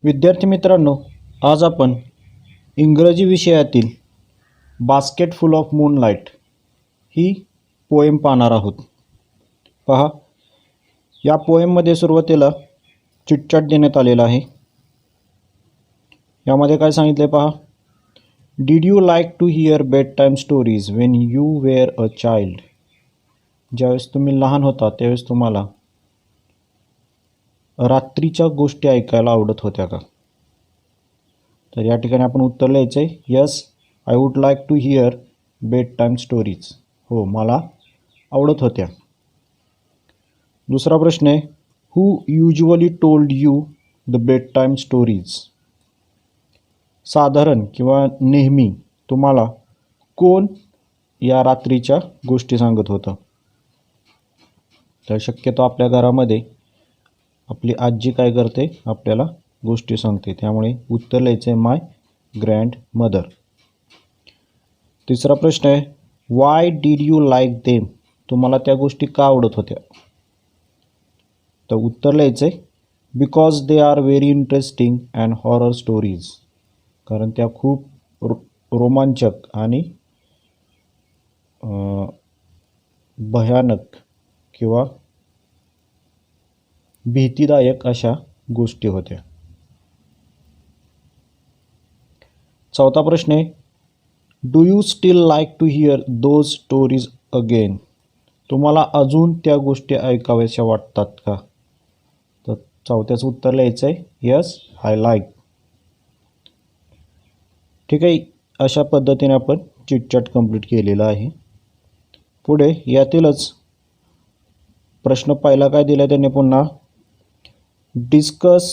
विद्यार्थी मित्रांनो, आज आपण इंग्रजी विषयातील basket full of moonlight he poem पाहणार आहोत. पहा, या पोएममध्ये सुरुवातीला चिटचाट देण्यात आलेला आहे. यामध्ये काय सांगितले पहा. Did you like to hear bed time stories when you were a child. ज्यावेळेस तुम्ही लहान होता त्यावेळेस तुम्हाला रात्रीच्या गोष्टी ऐकायला आवडत होत्या का? तर या ठिकाणी आपण उत्तर लिहायचं आहे, yes I would like to hear bed time stories. हो, मला आवडत होत्या. दुसरा प्रश्न आहे, who usually told you the bed time stories. साधारण किंवा नेहमी तुम्हाला कोण या रात्रीच्या गोष्टी सांगत होतं? तर शक्यतो आपल्या घरामध्ये आपली आजी काय करते, आपल्याला गोष्टी सांगते. त्यामुळे उत्तर लिहायचं आहे माय ग्रँड मदर. तिसरा प्रश्न आहे, why did you like them. तुम्हाला त्या गोष्टी का आवडत होत्या? तर उत्तर लिहायचं आहे because they are very interesting and horror stories. कारण त्या खूप रोमांचक आणि भयानक किंवा भीतीदायक अशा गोष्टी होत्या. चौथा प्रश्न आहे, do you still like to hear those stories again. तुम्हाला अजून त्या गोष्टी ऐकाव्याशा वाटतात का? तर चौथ्याचं उत्तर लिहायचं आहे, यस आय लाईक. ठीक आहे, अशा पद्धतीने आपण चिटचॅट कंप्लीट केलेला आहे. पुढे यातीलच प्रश्न पहिला काय दिला त्याने पुन्हा, discuss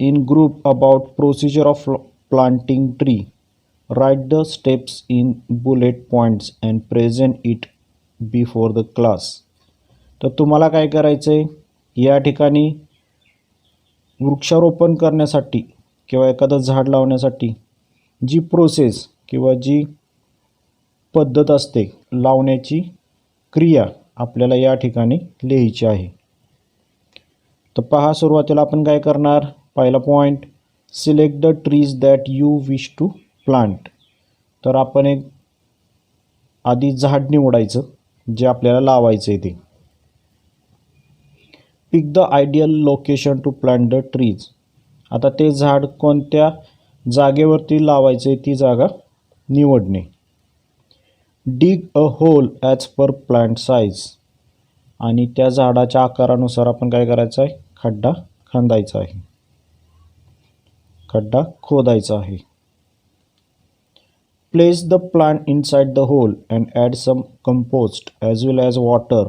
in group about procedure of planting tree. Write the steps in bullet points and present it before the class. तर तुम्हाला काय करायचं आहे, या ठिकाणी वृक्षारोपण करण्यासाठी किंवा एखादं झाड लावण्यासाठी जी प्रोसेस किंवा जी पद्धत असते लावण्याची क्रिया आपल्याला या ठिकाणी लिहायची आहे. तर पहा, सुरुवातीला आपण काय करणार, पहिला point, select the trees that you wish to plant. तर आपण एक आधी झाड निवडायचं जे आपल्याला लावायचं आहे ते. Pick the ideal location to plant the trees. आता ते झाड कोणत्या जागेवरती लावायचे ती जागा निवडणे. Dig a hole as per plant size. आणि त्या झाडाच्या आकारानुसार आपण काय करायचं आहे, खड्डा खांदायचा आहे, खड्डा खोदायचा आहे. Place the plant inside the hole and add some compost as well as water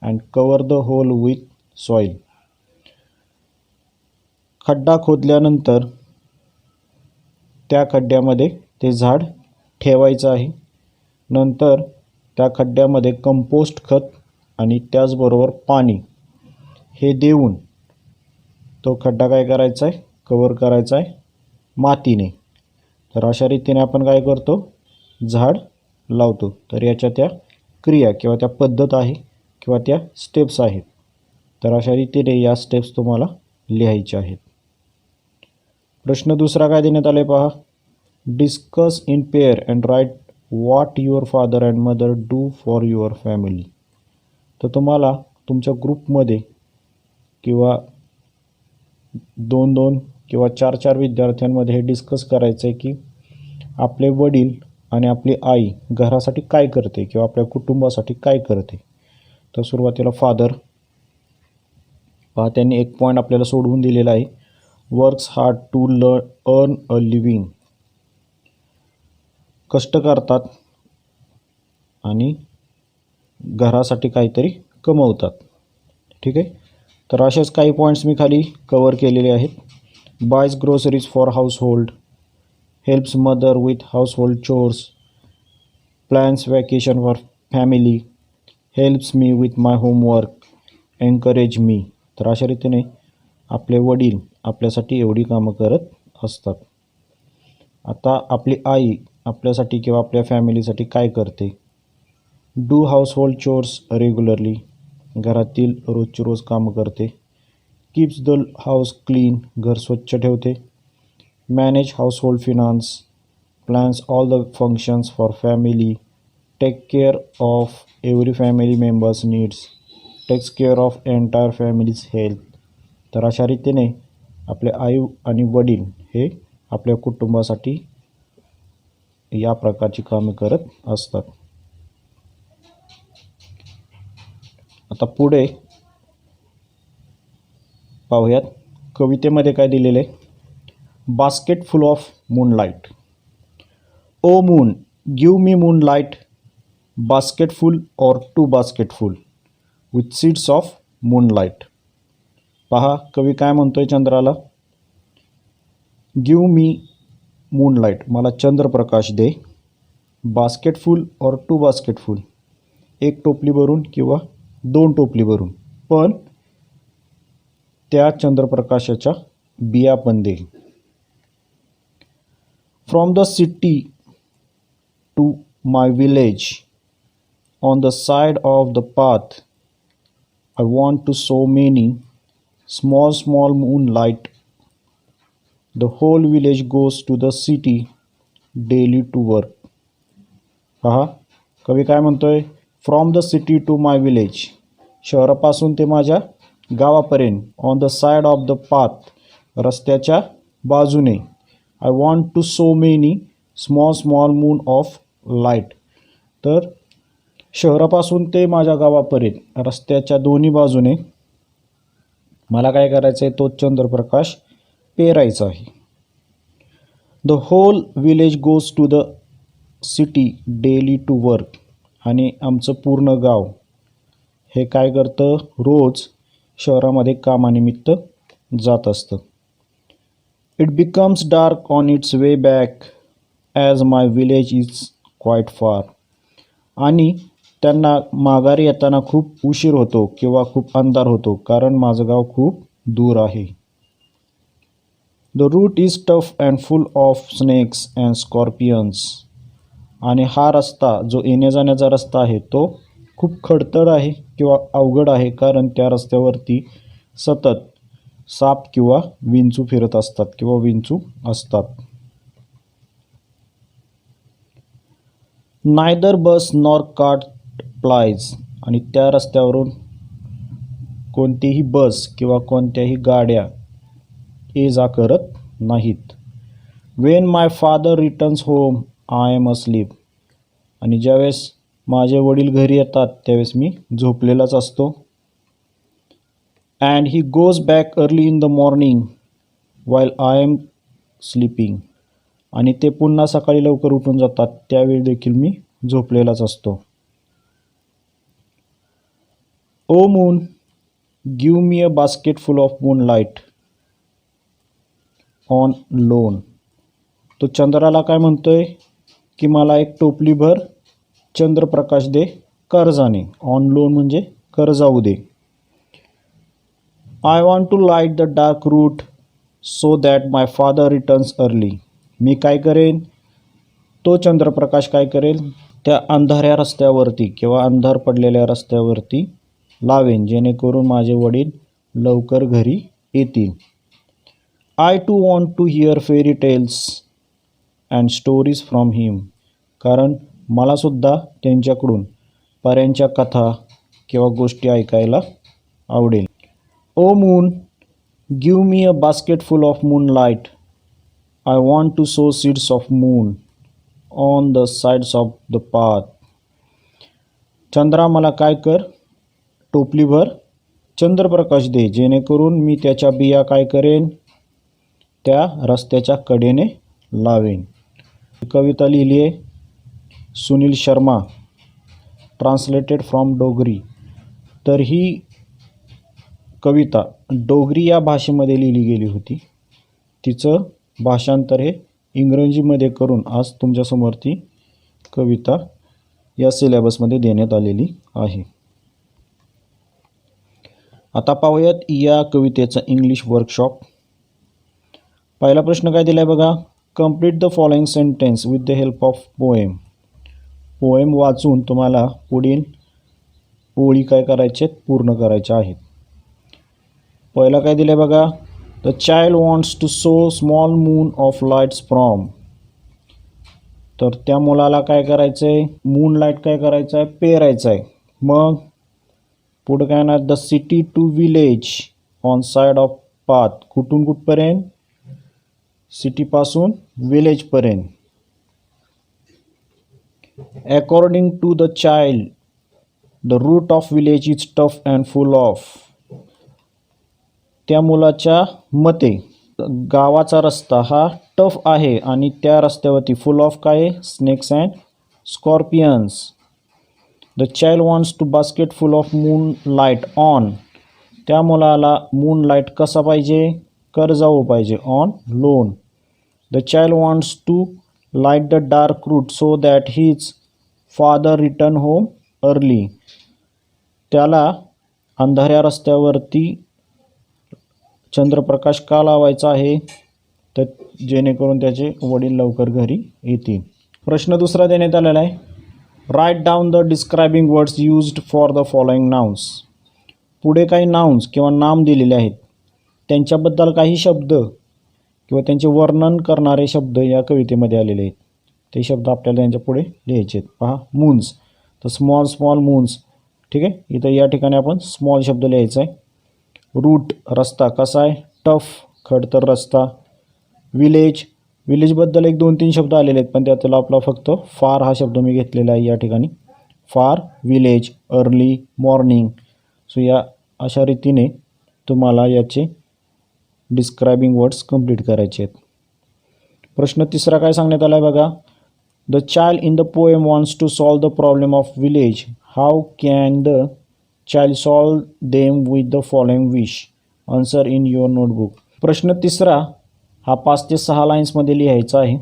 and cover the hole with soil. खड्डा खोदल्यानंतर त्या खड्ड्यामध्ये ते झाड ठेवायचं आहे. नंतर त्या खड्ड्यामध्ये कंपोस्ट खत आणि त्याचबरोबर पाणी हे देऊन तो खड्डा काय करायचा आहे, कवर करायचा आहे मातीने. तर अशा रीतीने आपण काय करतो, झाड लावतो. तर याच्या त्या क्रिया किंवा त्या पद्धत आहे किंवा त्या स्टेप्स आहेत. तर अशा रीतीने या स्टेप्स तुम्हाला लिहायच्या आहेत. प्रश्न दुसरा काय देण्यात आले पहा, discuss in pair and write what your father and mother do for your family. तर तुम्हाला तुमच्या ग्रुपमध्ये किंवा 2-2 किंवा 4-4 विद्यार्थ्यांमध्ये हे डिस्कस करायचं आहे की आपले वडील आणि आपली आई घरासाठी काय करते किंवा आपल्या कुटुंबासाठी काय करते. तर सुरुवातीला फादर पहा, त्यांनी एक पॉईंट आपल्याला सोडवून दिलेला आहे, works hard to earn a living. कष्ट करतात आणि घरासाठी काहीतरी कमवतात. ठीक आहे, तर असेच काही पॉईंट्स मी खाली कवर केलेले आहेत. Buys groceries for household, helps mother with household chores, plans vacation for family, helps me with my homework, encourage me. तर अशा रीतीने आपले वडील आपल्यासाठी एवढी कामं करत असतात. आता आपली आई आपल्यासाठी किंवा आपल्या फॅमिलीसाठी काय करते, do house hold chores regularly. घरातील रोजची रोज कामं करते. कीप्स द हाऊस क्लीन, घर स्वच्छ ठेवते. Manage household finance, plans all the functions for family, take care of every family members needs, takes care of entire family's health. तर अशा रीतीने आपले आई आणि वडील हे आपल्या कुटुंबासाठी या प्रकारची कामे करत असतात. आता पुढे पाहूयात कवितेमध्ये काय दिलेले. Basket full of moonlight. O moon give me moonlight, basketful or two basketful with seeds of moonlight. पहा कवी काय म्हणतोय चंद्राला. गिव मी मूनलाईट, मला चंद्रप्रकाश दे. बास्केटफुल और टू बास्केटफुल, एक टोपली भरून किंवा दोन टोपली भरून, पण त्या चंद्रप्रकाशाच्या बिया पण दे. From the city to my village, on the side of the path, I want to so many small moonlight. The whole village goes to the city daily to work. पहा कवी काय म्हणतोय. From the city to my village, शहरापासून ते माझ्या गावापर्यंत. On the side of the path, रस्त्याच्या बाजूने. I want to sow many small moon of light. तर शहरापासून ते माझ्या गावापर्यंत रस्त्याच्या दोन्ही बाजूने मला काय करायचं आहे, तो चंद्रप्रकाश पेरायचा आहे. The whole village goes to the city daily to work. आणि आमचं पूर्ण गाव हे काय करतं, रोज शहरामध्ये कामानिमित्त जात असतं. It becomes dark on it's way back as my village is quite फार. आणि त्यांना माघारी येताना खूप उशीर होतो किंवा खूप अंधार होतो, कारण माझं गाव खूप दूर आहे. The route is tough and full of snakes and scorpions. आणि हा रस्ता जो येण्या जाण्याचा रस्ता आहे तो खूप खडतर आहे किंवा अवघड आहे, कारण त्या रस्त्यावरती सतत साप किंवा विंचू फिरत असतात किंवा विंचू असतात. नायदर बस नॉर कार्ट प्लायज. आणि त्या रस्त्यावरून कोणतीही बस किंवा कोणत्याही गाड्या ये जा करत नाहीत. When my father returns home I am asleep. आणि ज्यावेळेस माझे वडील घरी येतात त्यावेळेस मी झोपलेलाच असतो. And he goes back early in the morning while I am sleeping. आणि ते पुन्हा सकाळी लवकर उठून जातात, त्यावेळी देखील मी झोपलेलाच असतो. O moon give me a basket full of moonlight on loan. तो चंद्राला काय म्हणतोय की मला एक टोपलीभर चंद्रप्रकाश दे कर्जाने. ऑन लोन म्हणजे कर्जाऊ दे. I want to light the dark route so that my father returns early. मी काय करेन, तो चंद्रप्रकाश काय करेल, त्या अंधाऱ्या रस्त्यावरती किंवा अंधार पडलेल्या रस्त्यावरती लावेन, जेणेकरून माझे वडील लवकर घरी येतील. I too want to hear fairy tales and stories from him. कारण मलासुद्धा त्यांच्याकडून पऱ्यांच्या कथा किंवा गोष्टी ऐकायला आवडेल. O moon give me a basket full of moonlight. I want to sow seeds of moon on the sides of the path. चंद्रा मला काय कर, टोपलीभर चंद्रप्रकाश दे, जेणेकरून मी त्याच्या बिया काय करेन, त्या रस्त्याच्या कडेने लावेन. कविता लिहिली आहे सुनील शर्मा, ट्रान्सलेटेड फ्रॉम डोगरी. तर ही कविता डोगरी या भाषेमध्ये लिहिली गेली होती. तिचं भाषांतर हे इंग्रजीमध्ये करून आज तुमच्यासमोर ती कविता या सिलेबसमध्ये देण्यात आलेली आहे. आता पाहूयात या कवितेचं इंग्लिश वर्कशॉप. पहिला प्रश्न काय दिला आहे बघा. Complete the following sentence with the help of poem. Poem वाचून तुम्हाला पुढील ओळी काय करायचे, पूर्ण करायच्या आहेत. पहिला काय दिलं आहे बघा, the child wants to sow small moon of lights from. तर त्या मुलाला काय करायचं आहे, मून लाईट काय करायचं आहे, पेरायचं आहे. मग पुढं काय ना, the city to village on side of path. कुठून कुठपर्यंत, सिटीपासून विलेजपर्यंत. According to the child the route of village is tough and full of. त्या मुलाच्या मते गावाचा रस्ता हा टफ आहे आणि त्या रस्त्यावरती फुल ऑफ काय आहे, snakes and scorpions. The child wants to basket full of moon light on. त्या मुलाला मून लाईट कसा पाहिजे, कर्जाऊ पाहिजे, on loan. The child wants to light the dark route so that his father return home early. त्याला अंधाऱ्या रस्त्यावरती चंद्रप्रकाश का लावायचा आहे, तर जेणेकरून त्याचे वडील लवकर घरी येतील. प्रश्न दुसरा देण्यात आलेला आहे, write down the describing words used for the following nouns. पुढे काही नाउन्स किंवा नाम दिलेले आहेत, त्यांच्याबद्दल काही शब्द किंवा त्यांचे वर्णन करणारे शब्द या कवितेमध्ये आलेले आहेत. ते शब्द आपल्याला त्यांच्या पुढे लिहायचे आहेत. पहा, मून्स, तर स्मॉल स्मॉल मून्स. ठीक आहे, इथं या ठिकाणी आपण स्मॉल शब्द लिहायचा आहे. रूट, रस्ता कसा आहे, टफ, खडतर रस्ता. विलेज, विलेजबद्दल 1-2-3 शब्द आलेले आहेत, पण त्यातला आपला फक्त फार हा शब्द मी घेतलेला आहे या ठिकाणी. फार, विलेज, अर्ली, मॉर्निंग. सो या अशा रीतीने तुम्हाला याचे डिस्क्रायबिंग वर्ड्स कंप्लीट करायचे आहेत. प्रश्न तिसरा काय सांगण्यात आला आहे बघा, the child in the poem wants to solve the problem of village. How can the child solve them with the following wish. Answer in your notebook. प्रश्न तिसरा हा 5 ते 6 लाईन्समध्ये लिहायचा आहे,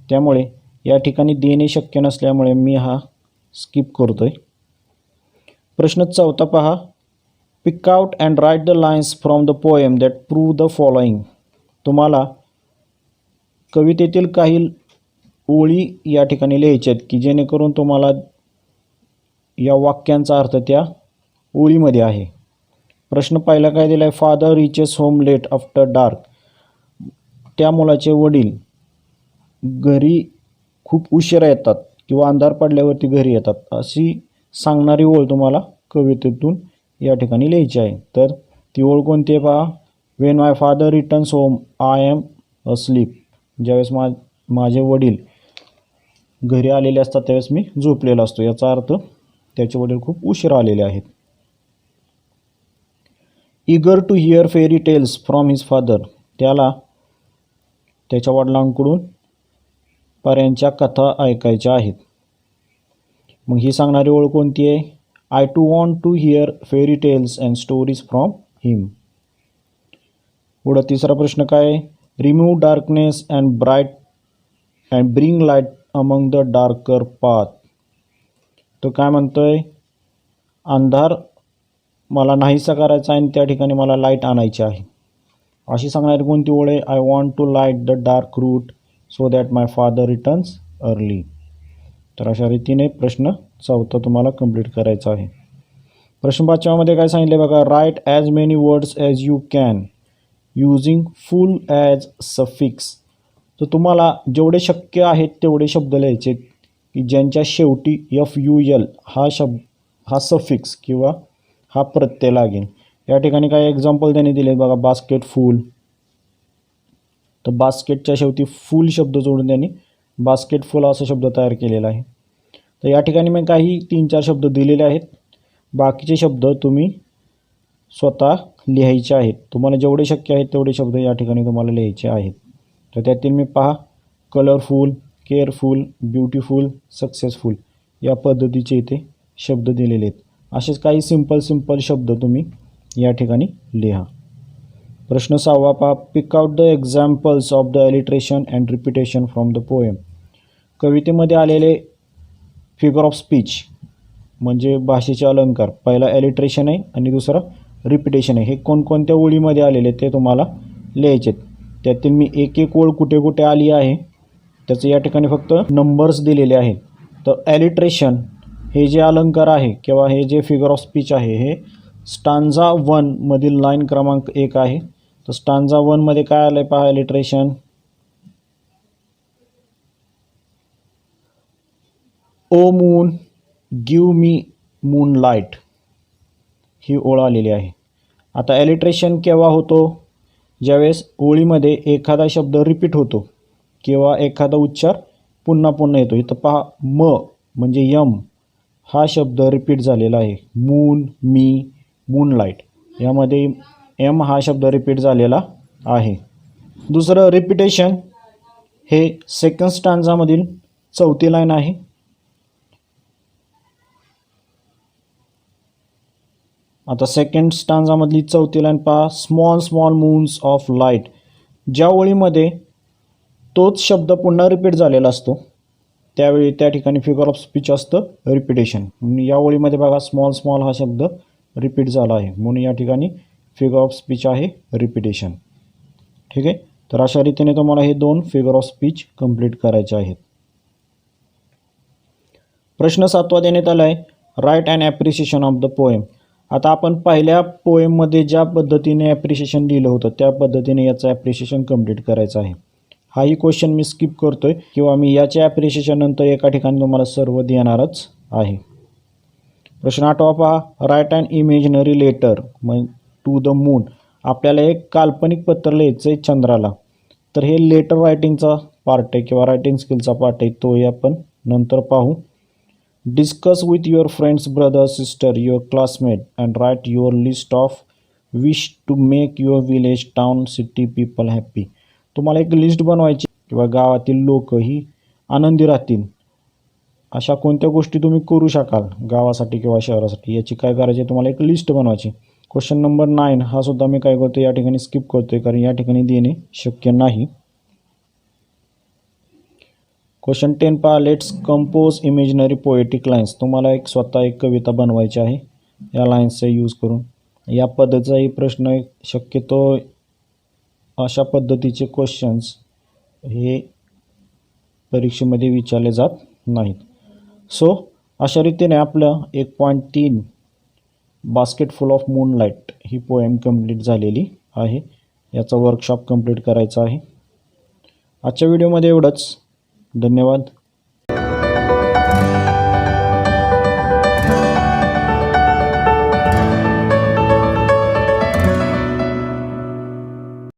त्यामुळे या ठिकाणी देणे शक्य नसल्यामुळे मी हा स्किप करतो आहे. प्रश्न चौथा पहा, pick out and write the lines from the poem that prove the following. तुम्हाला कवितेतील काही ओळी या ठिकाणी लिहायच्या आहेत की जेणेकरून तुम्हाला या वाक्यांचा अर्थ त्या ओळीमध्ये आहे. प्रश्न पहिला काय दिला आहे, father reaches home late after dark. त्या मुलाचे वडील घरी खूप उशिरा येतात किंवा अंधार पडल्यावरती घरी येतात, अशी सांगणारी ओळ तुम्हाला कवितेतून या ठिकाणी लिहायची आहे. तर ती ओळ कोणती आहे पहा, when my father returns home I am asleep. ज्यावेळेस माझे वडील घरी आलेले असतात त्यावेळेस मी झोपलेला असतो. याचा अर्थ त्याचे वडील खूप उशिरा आलेले आहेत. Eager to hear fairy tales from his father. त्याला त्याच्या वडिलांकडून पऱ्यांच्या कथा ऐकायच्या आहेत. मग ही सांगणारी ओळ कोणती आहे, I too want to hear fairy tales and stories from him. पुढं तिसरा प्रश्न काय आहे, remove darkness and bring light among the darker path. तो काय म्हणतोय, अंधार मला नाहीसा करायचा आणि त्या ठिकाणी मला लाईट आणायची आहे. अशी सांगणारी कोणती ओळ आहे, I want to light the dark route so that my father returns early. तर अशा रीतीने प्रश्न चौथा तुम्हाला कंप्लीट करायचा आहे. प्रश्न 5मध्ये काय सांगितले बघा, write as many words as you can using full as suffix. तर तुम्हाला जेवढे शक्य आहेत तेवढे शब्द लिहायचे की ज्यांच्या शेवटी FUL हा सफिक्स किंवा हा प्रत्यय लागेल. या ठिकाणी काही एक्झाम्पल त्यांनी दिले बघा, बास्केट फुल. तर बास्केटच्या शेवटी फुल शब्द जोडून त्यांनी बास्केट फुल असा शब्द तयार केलेला आहे. तर या ठिकाणी मी काही 3-4 शब्द दिलेले आहेत, बाकीचे शब्द तुम्ही स्वतः लिहायचे आहेत. तुम्हाला जेवढे शक्य आहेत तेवढे शब्द या ठिकाणी तुम्हाला लिहायचे आहेत. तर त्यातील मी पहा, कलरफुल, केअरफुल, ब्युटिफुल, सक्सेसफुल या पद्धतीचे इथे शब्द दिलेले आहेत. असेच काही सिंपल शब्द तुम्ही या ठिकाणी लिहा. प्रश्न 6 पहा, pick out the examples of the alliteration and repetition from the poem. कवितेमध्ये आलेले फिगर ऑफ स्पीच म्हणजे भाषेचे अलंकार. पहिला एलिट्रेशन आहे आणि दुसरा रिपिटेशन आहे. हे कोणकोणत्या ओळीमध्ये आलेले ते तुम्हाला लिहायचे आहेत. त्यातील मी एक ओळ कुठे कुठे आली आहे त्याचं या ठिकाणी फक्त नंबर्स दिलेले आहेत. तर एलिट्रेशन हे जे अलंकार आहे किंवा हे जे फिगर ऑफ स्पीच आहे हे स्टांजा 1 मधील लाईन क्रमांक 1 आहे. तर स्टांजा 1 मध्ये काय आलंय पहा alliteration. O moon give me moonlight ही ओळ आलेली आहे. आता एलिट्रेशन केव्हा होतो, ज्यावेळेस ओळीमध्ये एखादा शब्द रिपीट होतो किंवा एखादा उच्चार पुन्हा पुन्हा येतो. इथं पहा म म्हणजे यम हा शब्द रिपीट झालेला आहे. मून, मी, मूनलाईट यामध्ये एम हा शब्द रिपीट झालेला आहे. दुसरं रिपिटेशन हे सेकंड स्टांजामधील चौथी लाईन आहे. आता सेकंड स्टांजामधली चौथी लाईन पहा. Small small moons of light. ज्या ओळीमध्ये तोच शब्द पुन्हा रिपीट झालेला असतो त्यावेळी त्या ठिकाणी फिगर ऑफ स्पीच असतं रिपिटेशन. या ओळीमध्ये बघा स्मॉल स्मॉल हा शब्द रिपीट झाला आहे म्हणून या ठिकाणी फिगर ऑफ स्पीच आहे रिपिटेशन. ठीक आहे. तर अशा रीतीने तुम्हाला हे 2 फिगर ऑफ स्पीच कंप्लीट करायचे आहेत. प्रश्न 7वा देण्यात आला आहे. Write and appreciation of the poem. आता आपण पहिल्या पोएममध्ये ज्या पद्धतीने ॲप्रिसिएशन लिहिलं होतं त्या पद्धतीने याचं ॲप्रिसिएशन कंप्लीट करायचं आहे. हाही क्वेश्चन मी स्किप करतोय किंवा मी याच्या ॲप्रिसिएशन नंतर एका ठिकाणी तुम्हाला सर्व देणारच आहे. प्रश्न 8वा पहा. Write and imaginary letter to the moon. आपल्याला एक काल्पनिक पत्र लिहायचं आहे चंद्राला. तर हे लेटर रायटिंगचा पार्ट आहे किंवा रायटिंग स्किलचा पार्ट आहे, तोही आपण नंतर पाहू. Discuss with your friends, brother, sister, your classmate and write your list of wish to make your village, town, city people happy. तुम्हाला एक लिस्ट बनवायची किंवा गावातील लोक ही आनंदी राहतील अशा कोणत्या गोष्टी तुम्ही करू शकाल गावासाठी किंवा शहरासाठी, याची काय करायची तुम्हाला एक लिस्ट बनवायची. क्वेश्चन नंबर 9 हा सुद्धा मी काय करतो या ठिकाणी स्किप करतोय कारण या ठिकाणी देणे शक्य नाही. क्वेश्चन 10 पहा. Let's compose imaginary poetic lines. तुम्हाला स्वतः एक कविता बनवायची आहे या लाईन्सचा यूज करून. या पद्धतीचाही प्रश्न शक्यतो अशा पद्धतीचे क्वेश्चन्स हे परीक्षेमध्ये विचारले जात नाहीत. सो अशा रीतीने आपलं 1.3 basket full of moonlight he poem complete झालेली आहे. याचा वर्कशॉप कंप्लीट करायचा आहे. आजच्या व्हिडिओमध्ये एवढंच. धन्यवाद.